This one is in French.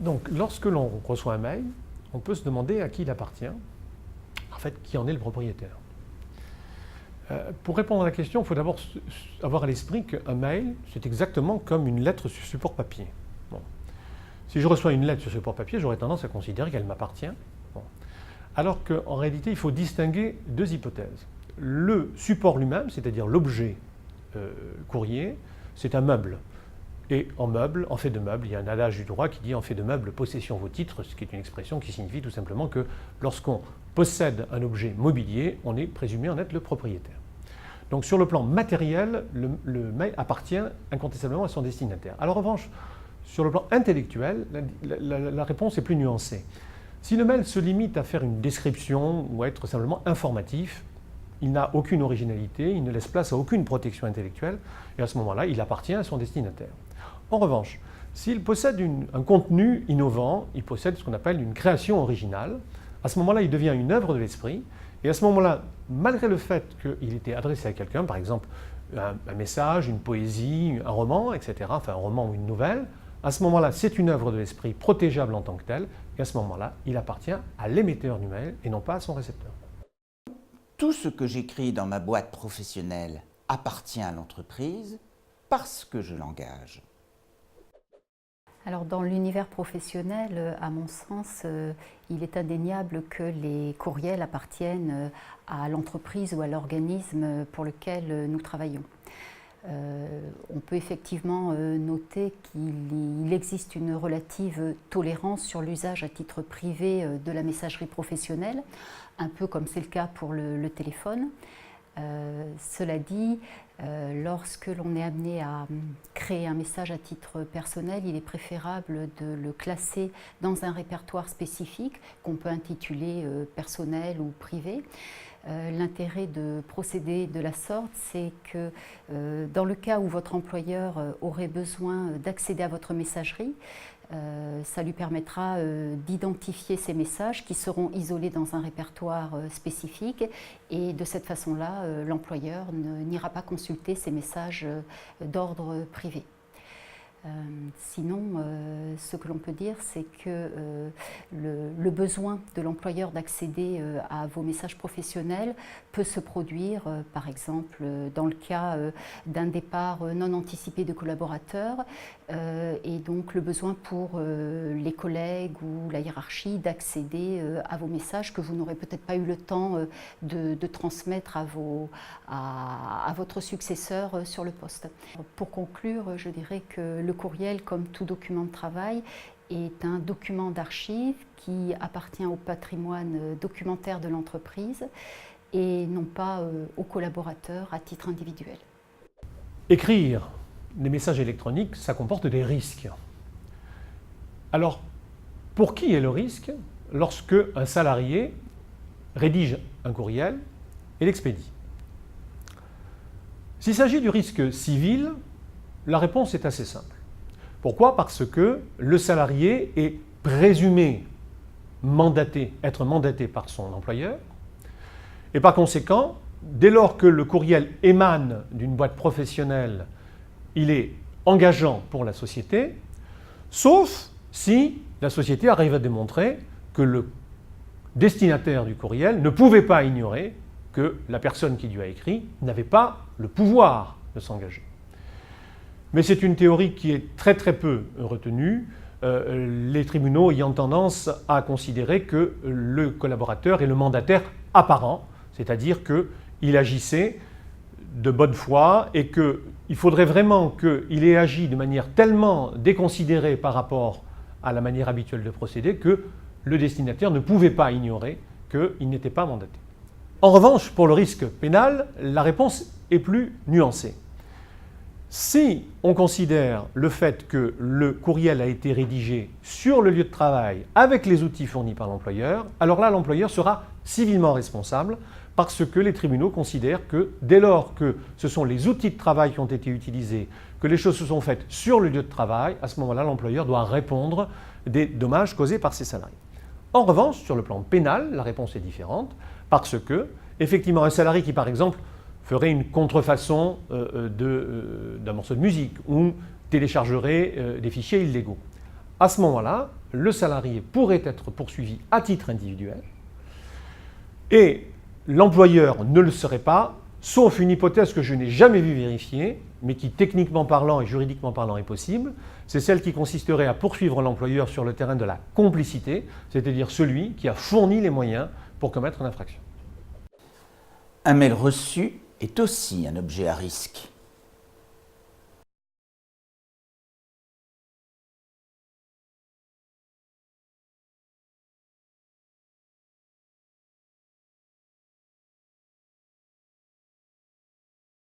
Donc, lorsque l'on reçoit un mail, on peut se demander à qui il appartient, en fait, qui en est le propriétaire. Pour répondre à la question, il faut d'abord avoir à l'esprit qu'un mail, c'est exactement comme une lettre sur support papier. Bon. Si je reçois une lettre sur support papier, j'aurais tendance à considérer qu'elle m'appartient. Bon. Alors qu'en réalité, il faut distinguer deux hypothèses. Le support lui-même, c'est-à-dire l'objet courrier, c'est un meuble. Et en fait de meuble, il y a un adage du droit qui dit en fait de meuble, possession vos titres, ce qui est une expression qui signifie tout simplement que lorsqu'on possède un objet mobilier, on est présumé en être le propriétaire. Donc sur le plan matériel, le mail appartient incontestablement à son destinataire. Alors en revanche, sur le plan intellectuel, la réponse est plus nuancée. Si le mail se limite à faire une description ou à être simplement informatif, il n'a aucune originalité, il ne laisse place à aucune protection intellectuelle, et à ce moment-là, il appartient à son destinataire. En revanche, s'il possède un contenu innovant, il possède ce qu'on appelle une création originale, à ce moment-là, il devient une œuvre de l'esprit, et à ce moment-là, malgré le fait qu'il était adressé à quelqu'un, par exemple un message, une poésie, un roman, etc., enfin un roman ou une nouvelle, à ce moment-là, c'est une œuvre de l'esprit protégeable en tant que telle, et à ce moment-là, il appartient à l'émetteur du mail et non pas à son récepteur. Tout ce que j'écris dans ma boîte professionnelle appartient à l'entreprise parce que je l'engage. Alors dans l'univers professionnel, à mon sens, il est indéniable que les courriels appartiennent à l'entreprise ou à l'organisme pour lequel nous travaillons. On peut effectivement noter qu'il existe une relative tolérance sur l'usage à titre privé de la messagerie professionnelle, un peu comme c'est le cas pour le téléphone. Cela dit, lorsque l'on est amené à créer un message à titre personnel, il est préférable de le classer dans un répertoire spécifique qu'on peut intituler personnel ou privé. L'intérêt de procéder de la sorte, c'est que dans le cas où votre employeur aurait besoin d'accéder à votre messagerie, ça lui permettra d'identifier ces messages qui seront isolés dans un répertoire spécifique, et de cette façon-là, l'employeur n'ira pas consulter ces messages d'ordre privé. Sinon, ce que l'on peut dire, c'est que le besoin de l'employeur d'accéder à vos messages professionnels peut se produire, par exemple, dans le cas d'un départ non anticipé de collaborateurs, et donc le besoin pour les collègues ou la hiérarchie d'accéder à vos messages que vous n'aurez peut-être pas eu le temps de transmettre à votre successeur sur le poste. Pour conclure, je dirais que le courriel, comme tout document de travail, est un document d'archive qui appartient au patrimoine documentaire de l'entreprise et non pas aux collaborateurs à titre individuel. Écrire des messages électroniques, ça comporte des risques. Alors, pour qui est le risque lorsque un salarié rédige un courriel et l'expédie? S'il s'agit du risque civil, la réponse est assez simple. Pourquoi? Parce que le salarié est présumé être mandaté par son employeur, et par conséquent, dès lors que le courriel émane d'une boîte professionnelle, il est engageant pour la société, sauf si la société arrive à démontrer que le destinataire du courriel ne pouvait pas ignorer que la personne qui lui a écrit n'avait pas le pouvoir de s'engager. Mais c'est une théorie qui est très peu retenue, les tribunaux ayant tendance à considérer que le collaborateur est le mandataire apparent, c'est-à-dire qu'il agissait de bonne foi et qu'il faudrait vraiment qu'il ait agi de manière tellement déconsidérée par rapport à la manière habituelle de procéder que le destinataire ne pouvait pas ignorer qu'il n'était pas mandaté. En revanche, pour le risque pénal, la réponse est plus nuancée. Si on considère le fait que le courriel a été rédigé sur le lieu de travail avec les outils fournis par l'employeur, alors là, l'employeur sera civilement responsable parce que les tribunaux considèrent que dès lors que ce sont les outils de travail qui ont été utilisés, que les choses se sont faites sur le lieu de travail, à ce moment-là, l'employeur doit répondre des dommages causés par ses salariés. En revanche, sur le plan pénal, la réponse est différente parce que, effectivement, un salarié qui, par exemple, ferait une contrefaçon d'un morceau de musique ou téléchargerait des fichiers illégaux. À ce moment-là, le salarié pourrait être poursuivi à titre individuel et l'employeur ne le serait pas, sauf une hypothèse que je n'ai jamais vue vérifiée, mais qui techniquement parlant et juridiquement parlant est possible, c'est celle qui consisterait à poursuivre l'employeur sur le terrain de la complicité, c'est-à-dire celui qui a fourni les moyens pour commettre l'infraction. Un mail reçu est aussi un objet à risque.